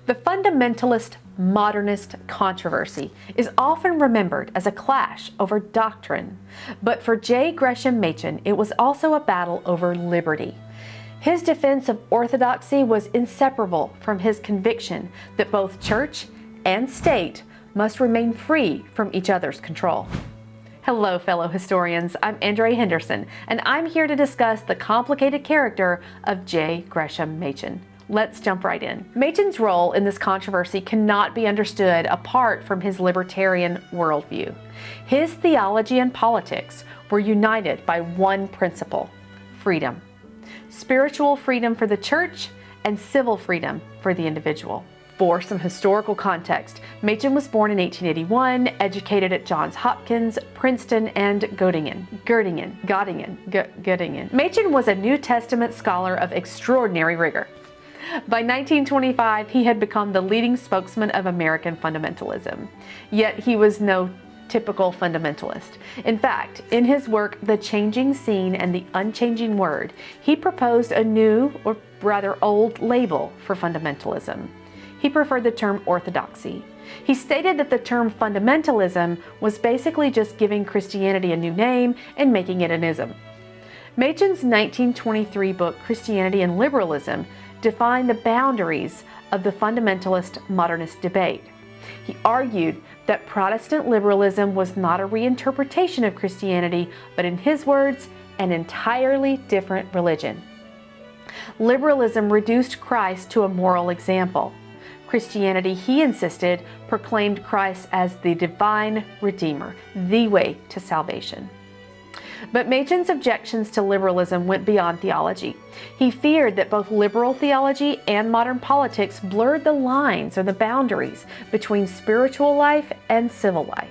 The fundamentalist modernist controversy is often remembered as a clash over doctrine, but for J. Gresham Machen, it was also a battle over liberty. His defense of orthodoxy was inseparable from his conviction that both church and state must remain free from each other's control. Hello, fellow historians. I'm Andrea Henderson, and I'm here to discuss the complicated character of J. Gresham Machen. Let's jump right in. Machen's role in this controversy cannot be understood apart from his libertarian worldview. His theology and politics were united by one principle: freedom. Spiritual freedom for the church and civil freedom for the individual. For some historical context, Machen was born in 1881, educated at Johns Hopkins, Princeton, and Göttingen. Machen was a New Testament scholar of extraordinary rigor. By 1925, he had become the leading spokesman of American fundamentalism. Yet he was no typical fundamentalist. In fact, in his work, The Changing Scene and the Unchanging Word, he proposed a new, or rather old, label for fundamentalism. He preferred the term orthodoxy. He stated that the term fundamentalism was basically just giving Christianity a new name and making it an ism. Machen's 1923 book, Christianity and Liberalism, defined the boundaries of the fundamentalist modernist debate. He argued that Protestant liberalism was not a reinterpretation of Christianity, but in his words, an entirely different religion. Liberalism reduced Christ to a moral example. Christianity, he insisted, proclaimed Christ as the divine Redeemer, the way to salvation. But Machen's objections to liberalism went beyond theology. He feared that both liberal theology and modern politics blurred the lines or the boundaries between spiritual life and civil life.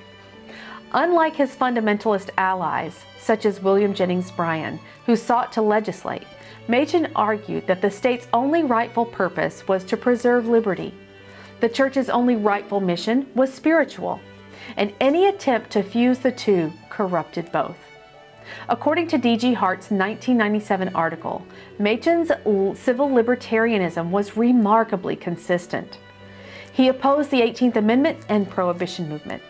Unlike his fundamentalist allies, such as William Jennings Bryan, who sought to legislate, Machen argued that the state's only rightful purpose was to preserve liberty. The church's only rightful mission was spiritual, and any attempt to fuse the two corrupted both. According to D.G. Hart's 1997 article, Machen's civil libertarianism was remarkably consistent. He opposed the 18th Amendment and Prohibition movement,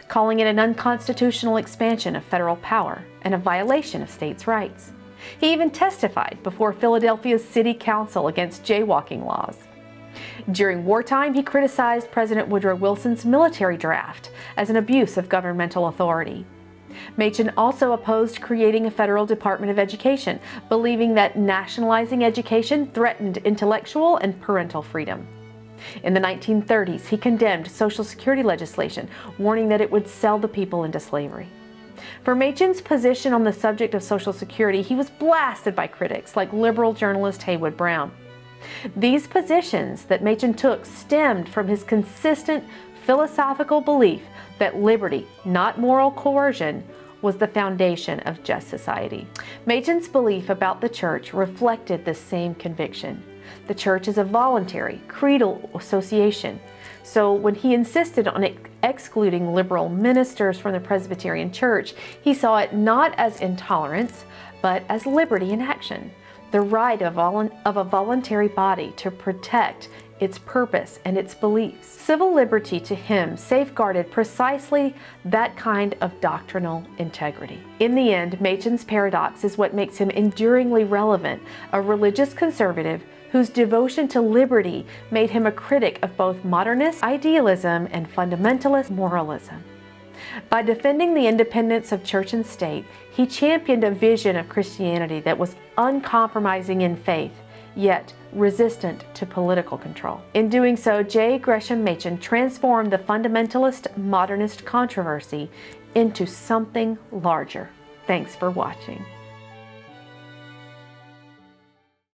calling it an unconstitutional expansion of federal power and a violation of states' rights. He even testified before Philadelphia's City Council against jaywalking laws. During wartime, he criticized President Woodrow Wilson's military draft as an abuse of governmental authority. Machen also opposed creating a federal Department of Education, believing that nationalizing education threatened intellectual and parental freedom. In the 1930s, he condemned Social Security legislation, warning that it would sell the people into slavery. For Machen's position on the subject of Social Security, he was blasted by critics like liberal journalist Haywood Brown. These positions that Machen took stemmed from his consistent philosophical belief that liberty, not moral coercion, was the foundation of just society. Machen's belief about the church reflected this same conviction. The church is a voluntary, creedal association. So when he insisted on excluding liberal ministers from the Presbyterian Church, he saw it not as intolerance, but as liberty in action, the right of a voluntary body to protect its purpose and its beliefs. Civil liberty to him safeguarded precisely that kind of doctrinal integrity. In the end, Machen's paradox is what makes him enduringly relevant, a religious conservative whose devotion to liberty made him a critic of both modernist idealism and fundamentalist moralism. By defending the independence of church and state, he championed a vision of Christianity that was uncompromising in faith, yet resistant to political control. In doing so, J. Gresham Machen transformed the fundamentalist modernist controversy into something larger. Thanks for watching.